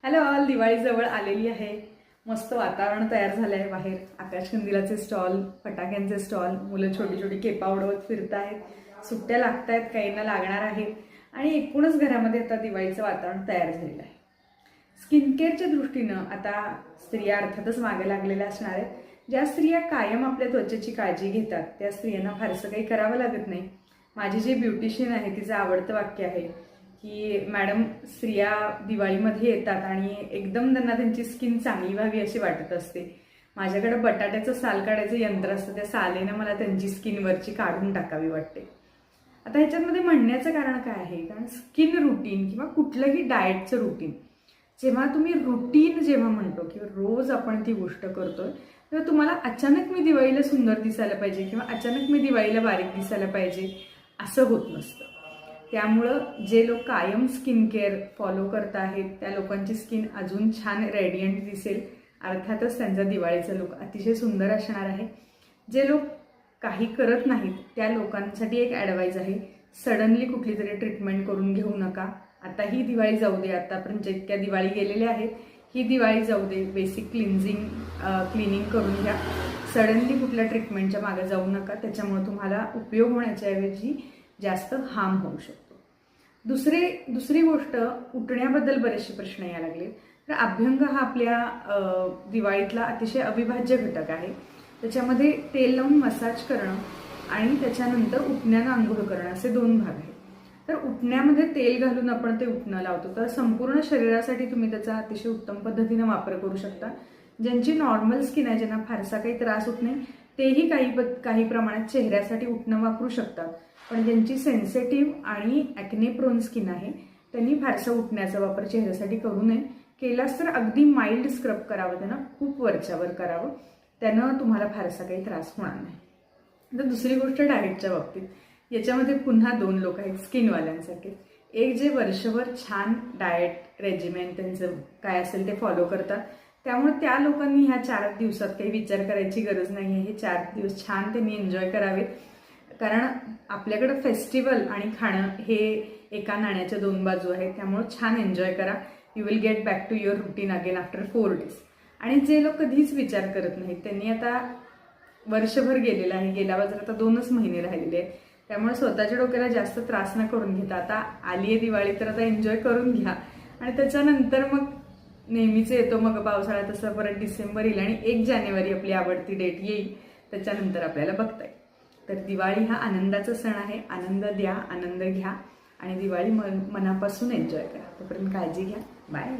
Hello all, Diwali जवळ आलेली आहे. मस्त वातावरण तयार झालं आहे. बाहेर आकाशकंदिलाचे स्टॉल, फटाक्यांचे स्टॉल, मुलं छोटी छोटी केपा उडवत फिरत आहेत. सुट्ट्या लागत आहेत, काहींना लागणार आहेत आणि एकूणच घरामध्ये आता दिवाळीचं वातावरण तयार झालेलं आहे. स्किन केअरच्या दृष्टीनं आता स्त्रिया अर्थातच मागे लागलेल्या असणार आहेत. ज्या स्त्रिया कायम आपल्या त्वचेची काळजी घेतात त्या स्त्रियांना फारसं काही करावं लागत नाही. माझी जी ब्युटिशियन आहे तिचं आवडतं वाक्य आहे की मॅडम, स्त्रिया दिवाळीमध्ये येतात आणि एकदम त्यांना त्यांची स्किन चांगली व्हावी अशी वाटत असते. माझ्याकडे बटाट्याचं साल काढायचं यंत्र असतं, त्या सालेनं मला त्यांची स्किनवरची काढून टाकावी वाटते. आता ह्याच्यामध्ये म्हणण्याचं कारण काय आहे, कारण स्किन रुटीन किंवा कुठलंही डाएटचं रुटीन जेव्हा तुम्ही रुटीन जेव्हा म्हणतो किंवा रोज आपण ती गोष्ट करतोय तेव्हा तुम्हाला अचानक मी दिवाळीला सुंदर दिसायला पाहिजे किंवा अचानक मी दिवाळीला बारीक दिसायला पाहिजे असं होत नसतं. त्यामुळं जे लोक कायम स्किन केअर फॉलो करत आहेत त्या लोकांची स्किन अजून छान रेडियंट दिसेल. अर्थातच त्यांचा दिवाळीचा लुक अतिशय सुंदर असणार आहे. जे लोक काही करत नाहीत त्या लोकांसाठी एक ॲडवाईज आहे, सडनली कुठली तरी ट्रीटमेंट करून घेऊ नका. आता ही दिवाळी जाऊ दे, आतापर्यंत जितक्या दिवाळी गेलेल्या आहेत ही दिवाळी जाऊ दे, बेसिक क्लिनिंग करून घ्या. सडनली कुठल्या ट्रीटमेंटच्या मागे जाऊ नका, त्याच्यामुळे तुम्हाला उपयोग होण्याच्या ऐवजी जास्त हार्म होऊ शकतो. दुसरी गोष्ट, उठण्याबद्दल बरेचसे प्रश्न यायला लागले. तर अभ्यंग हा आपल्या दिवाळीतला अतिशय अविभाज्य घटक आहे. त्याच्यामध्ये तेल लावून मसाज करणं आणि त्याच्यानंतर उठण्यानं आंघोळ करणं असे 2 भाग आहेत. तर उठण्यामध्ये तेल घालून आपण ते उठणं लावतो, तर संपूर्ण शरीरासाठी तुम्ही त्याचा अतिशय उत्तम पद्धतीनं वापर करू शकता. ज्यांची नॉर्मल स्किन आहे, ज्यांना फारसा काही त्रास होत नाही, तेही काही प्रमाणात चेहऱ्यासाठी उठणं वापरू शकतात. पण ज्यांची सेन्सिटिव्ह आणि ॲक्ने प्रोन स्किन आहे त्यांनी फारसा उठण्याचा वापर चेहऱ्यासाठी करू नये. केलास तर अगदी माइल्ड स्क्रब करावं, त्यांना खूप वरच्यावर करावं, त्यानं तुम्हाला फारसा काही त्रास होणार नाही. तर दुसरी गोष्ट डाएटच्या बाबतीत, याच्यामध्ये पुन्हा 2 लोक आहेत स्किनवाल्यांसाठी. एक जे वर्षभर छान डाएट रेजिमेन त्यांचं काय असेल ते फॉलो करतात, त्यामुळे त्या लोकांनी ह्या 4 दिवसात काही विचार करायची गरज नाही आहे. हे 4 दिवस छान त्यांनी एन्जॉय करावेत, कारण आपल्याकडं फेस्टिवल आणि खाणं हे एका नाण्याच्या 2 बाजू आहेत. त्यामुळे छान एन्जॉय करा. You will get back to your routine again after 4 days. आणि जे लोक कधीच विचार करत नाहीत त्यांनी आता वर्षभर गेलेलं आहे, गेल्या बाजार आता 2च महिने राहिलेले आहेत. त्यामुळे स्वतःच्या डोक्याला जास्त त्रास न करून घेता आता आली आहे दिवाळी तर आता एन्जॉय करून घ्या. आणि त्याच्यानंतर मग नेहमीच येतो मग पावसाळा, तसं परत डिसेंबर येईल आणि 1 जानेवारी आपली आवडती डेट येईल, त्याच्यानंतर आपल्याला बघता येईल. तर दिवाळी हा आनंदाचा सण आहे. आनंद द्या, आनंद घ्या आणि दिवाळी मनापासून एन्जॉय करा. तोपर्यंत काळजी घ्या. बाय.